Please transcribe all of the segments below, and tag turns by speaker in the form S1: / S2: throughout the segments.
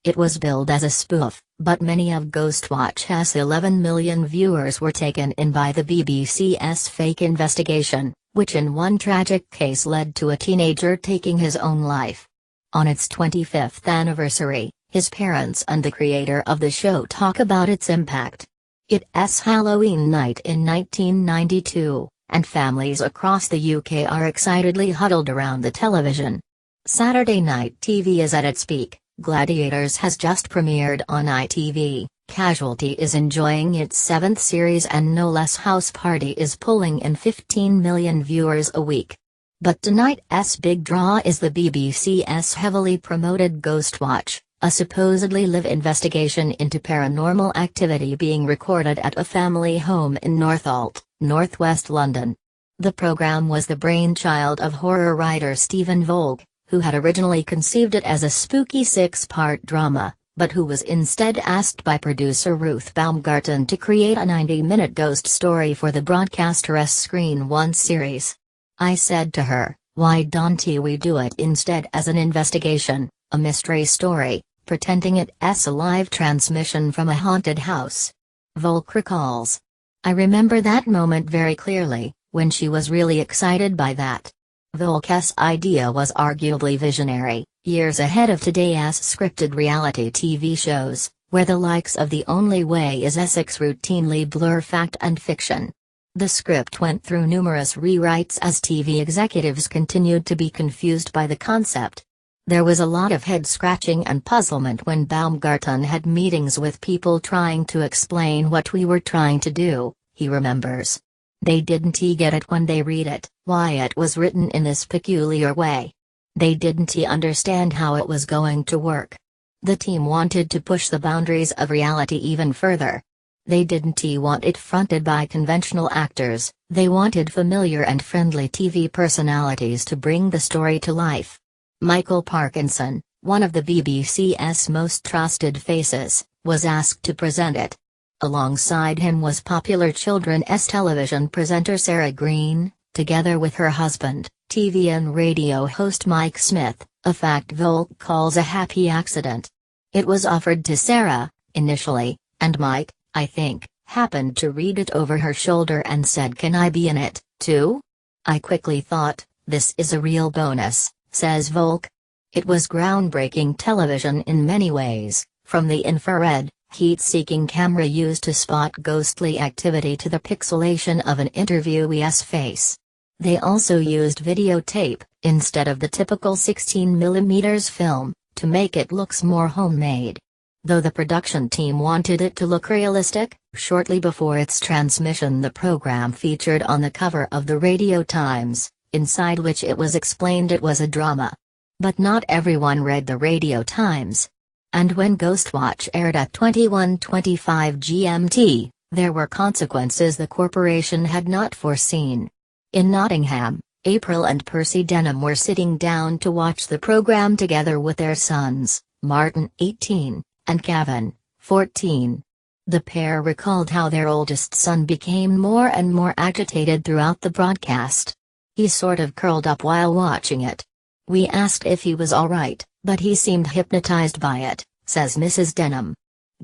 S1: It was billed as a spoof, but many of Ghostwatch's 11 million viewers were taken in by the BBC's fake investigation, which in one tragic case led to a teenager taking his own life. On its 25th anniversary, his parents and the creator of the show talk about its impact. It's Halloween night in 1992, and families across the UK are excitedly huddled around the television. Saturday night TV is at its peak. Gladiators has just premiered on ITV, Casualty is enjoying its 7th series, and No Less House Party is pulling in 15 million viewers a week. But tonight's big draw is the BBC's heavily promoted Ghostwatch, a supposedly live investigation into paranormal activity being recorded at a family home in Northolt, northwest London. The programme was the brainchild of horror writer Stephen Volk, who had originally conceived it as a spooky 6-part drama, but who was instead asked by producer Ruth Baumgarten to create a 90-minute ghost story for the broadcaster's Screen One series. I said to her, "Why don't we do it instead as an investigation, a mystery story, pretending it's a live transmission from a haunted house?" Volk recalls. "I remember that moment very clearly, when she was really excited by that." Volk's idea was arguably visionary, years ahead of today's scripted reality TV shows, where the likes of The Only Way is Essex routinely blur fact and fiction. The script went through numerous rewrites as TV executives continued to be confused by the concept. There was a lot of head-scratching and puzzlement when Baumgarten had meetings with people trying to explain what we were trying to do, he remembers. They didn't get it when they read it, why it was written in this peculiar way. They didn't understand how it was going to work. The team wanted to push the boundaries of reality even further. They didn't want it fronted by conventional actors, they wanted familiar and friendly TV personalities to bring the story to life. Michael Parkinson, one of the BBC's most trusted faces, was asked to present it. Alongside him was popular children's television presenter Sarah Green, together with her husband, TV and radio host Mike Smith, a fact Volk calls a happy accident. It was offered to Sarah, initially, and Mike, I think, happened to read it over her shoulder and said, "Can I be in it, too?" I quickly thought, this is a real bonus, says Volk. It was groundbreaking television in many ways, from the infrared, heat-seeking camera used to spot ghostly activity to the pixelation of an interviewee's face. They also used videotape, instead of the typical 16mm film, to make it look more homemade. Though the production team wanted it to look realistic, shortly before its transmission the program featured on the cover of the Radio Times, inside which it was explained it was a drama. But not everyone read the Radio Times. And when Ghostwatch aired at 21:25 GMT, there were consequences the corporation had not foreseen. In Nottingham, April and Percy Denham were sitting down to watch the program together with their sons, Martin, 18, and Gavin, 14. The pair recalled how their oldest son became more and more agitated throughout the broadcast. He sort of curled up while watching it. "We asked if he was alright, but he seemed hypnotized by it," says Mrs. Denham.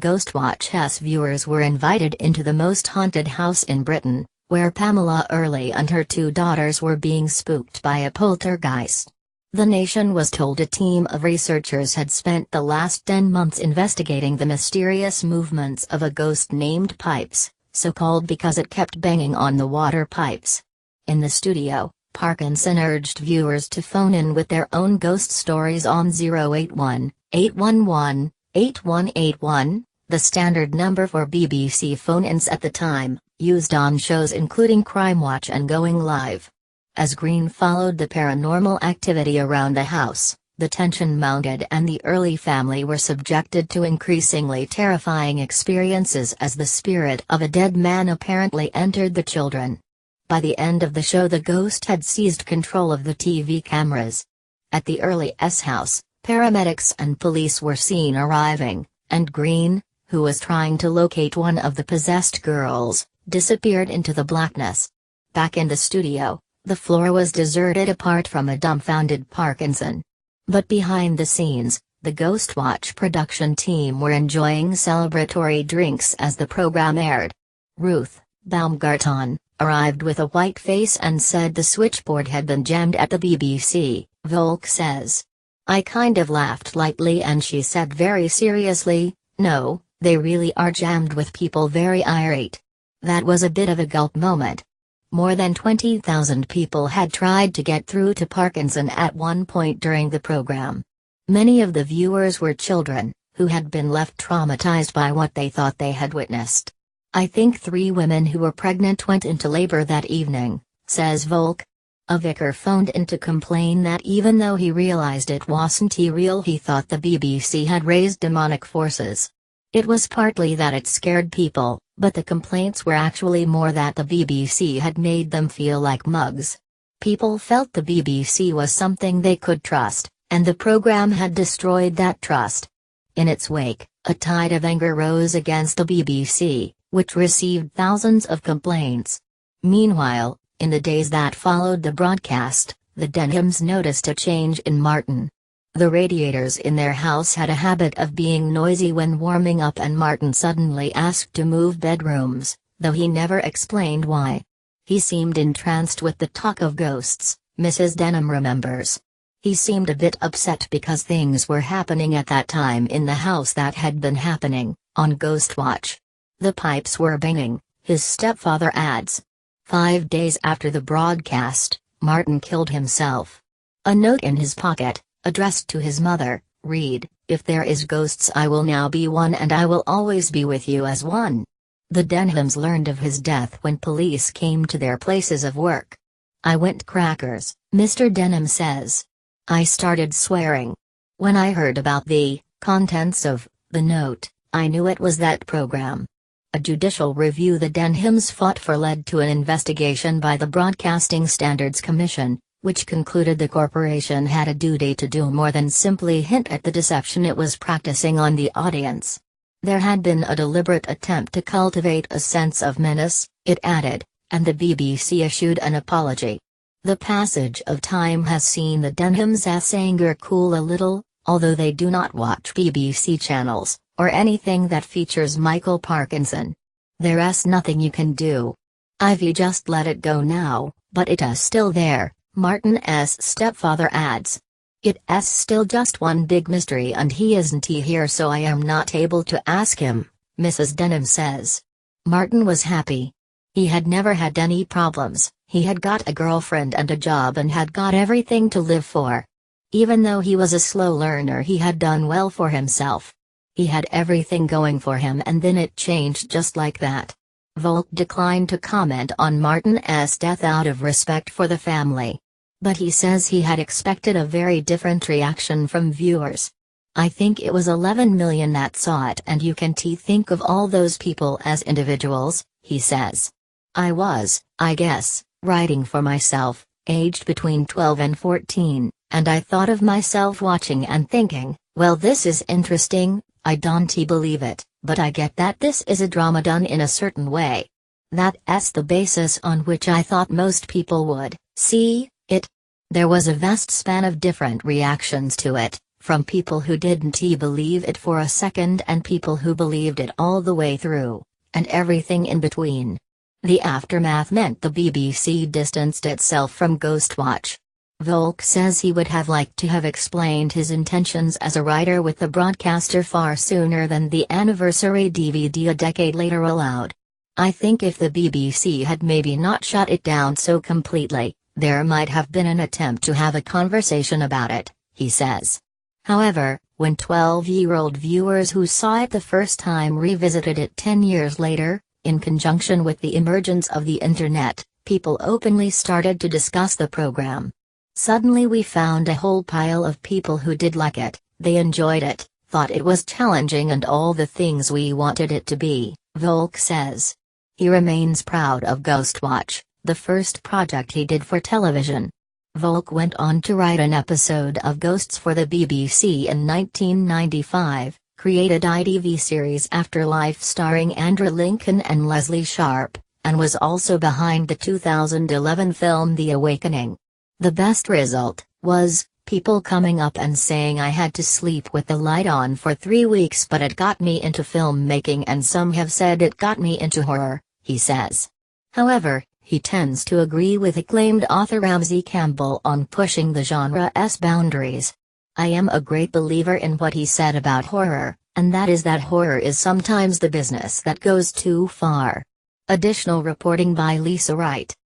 S1: Ghostwatch's viewers were invited into the most haunted house in Britain, where Pamela Early and her 2 daughters were being spooked by a poltergeist. The Nation was told a team of researchers had spent the last 10 months investigating the mysterious movements of a ghost named Pipes, so called because it kept banging on the water pipes. In the studio, Parkinson urged viewers to phone in with their own ghost stories on 081-811-8181, the standard number for BBC phone-ins at the time, used on shows including Crime Watch and Going Live. As Green followed the paranormal activity around the house, the tension mounted and the Early family were subjected to increasingly terrifying experiences as the spirit of a dead man apparently entered the children. By the end of the show the ghost had seized control of the TV cameras. At the Early's house, paramedics and police were seen arriving, and Green, who was trying to locate one of the possessed girls, disappeared into the blackness. Back in the studio, the floor was deserted apart from a dumbfounded Parkinson. But behind the scenes, The Ghostwatch production team were enjoying celebratory drinks as the program aired. Ruth Baumgarten arrived with a white face and said the switchboard had been jammed at the BBC, Volk says. I kind of laughed lightly and she said very seriously, no, they really are jammed with people very irate. That was a bit of a gulp moment. More than 20,000 people had tried to get through to Parkinson at one point during the program. Many of the viewers were children, who had been left traumatized by what they thought they had witnessed. I think 3 women who were pregnant went into labor that evening, says Volk. A vicar phoned in to complain that even though he realized it wasn't real, he thought the BBC had raised demonic forces. It was partly that it scared people, but the complaints were actually more that the BBC had made them feel like mugs. People felt the BBC was something they could trust, and the program had destroyed that trust. In its wake, a tide of anger rose against the BBC, which received thousands of complaints. Meanwhile, in the days that followed the broadcast, the Denhams noticed a change in Martin. The radiators in their house had a habit of being noisy when warming up, and Martin suddenly asked to move bedrooms, though he never explained why. He seemed entranced with the talk of ghosts, Mrs. Denham remembers. He seemed a bit upset because things were happening at that time in the house that had been happening, on Ghostwatch. The pipes were banging, his stepfather adds. 5 days after the broadcast, Martin killed himself. A note in his pocket, addressed to his mother, read, "If there is ghosts I will now be one and I will always be with you as one." The Denhams learned of his death when police came to their places of work. I went crackers, Mr. Denham says. I started swearing. When I heard about the contents of the note, I knew it was that program. A judicial review the Denhams fought for led to an investigation by the Broadcasting Standards Commission, which concluded the corporation had a duty to do more than simply hint at the deception it was practicing on the audience. There had been a deliberate attempt to cultivate a sense of menace, it added, and the BBC issued an apology. The passage of time has seen the Denhams' anger cool a little, although they do not watch BBC channels, or anything that features Michael Parkinson. There's nothing you can do. I've just let it go now, but it is still there, Martin's stepfather adds. It's still just one big mystery and he isn't here, so I am not able to ask him, Mrs. Denham says. Martin was happy. He had never had any problems, he had got a girlfriend and a job and had got everything to live for. Even though he was a slow learner, he had done well for himself. He had everything going for him, and then it changed just like that. Volk declined to comment on Martin's death out of respect for the family. But he says he had expected a very different reaction from viewers. I think it was 11 million that saw it, and you can think of all those people as individuals, he says. I was, I guess, writing for myself, aged between 12 and 14, and I thought of myself watching and thinking, well, this is interesting, I don't believe it, but I get that this is a drama done in a certain way. That's the basis on which I thought most people would see it. There was a vast span of different reactions to it, from people who didn't believe it for a second and people who believed it all the way through, and everything in between. The aftermath meant the BBC distanced itself from Ghostwatch. Volk says he would have liked to have explained his intentions as a writer with the broadcaster far sooner than the anniversary DVD a decade later allowed. I think if the BBC had maybe not shut it down so completely, there might have been an attempt to have a conversation about it, he says. However, when 12-year-old viewers who saw it the first time revisited it 10 years later, in conjunction with the emergence of the Internet, people openly started to discuss the program. Suddenly we found a whole pile of people who did like it, they enjoyed it, thought it was challenging and all the things we wanted it to be, Volk says. He remains proud of Ghostwatch, the first project he did for television. Volk went on to write an episode of Ghosts for the BBC in 1995, created ITV series Afterlife starring Andrew Lincoln and Leslie Sharp, and was also behind the 2011 film The Awakening. The best result was People coming up and saying I had to sleep with the light on for 3 weeks, but it got me into filmmaking, and some have said it got me into horror, he says. However, he tends to agree with acclaimed author Ramsey Campbell on pushing the genre's boundaries. I am a great believer in what he said about horror, and that is that horror is sometimes the business that goes too far. Additional reporting by Lisa Wright.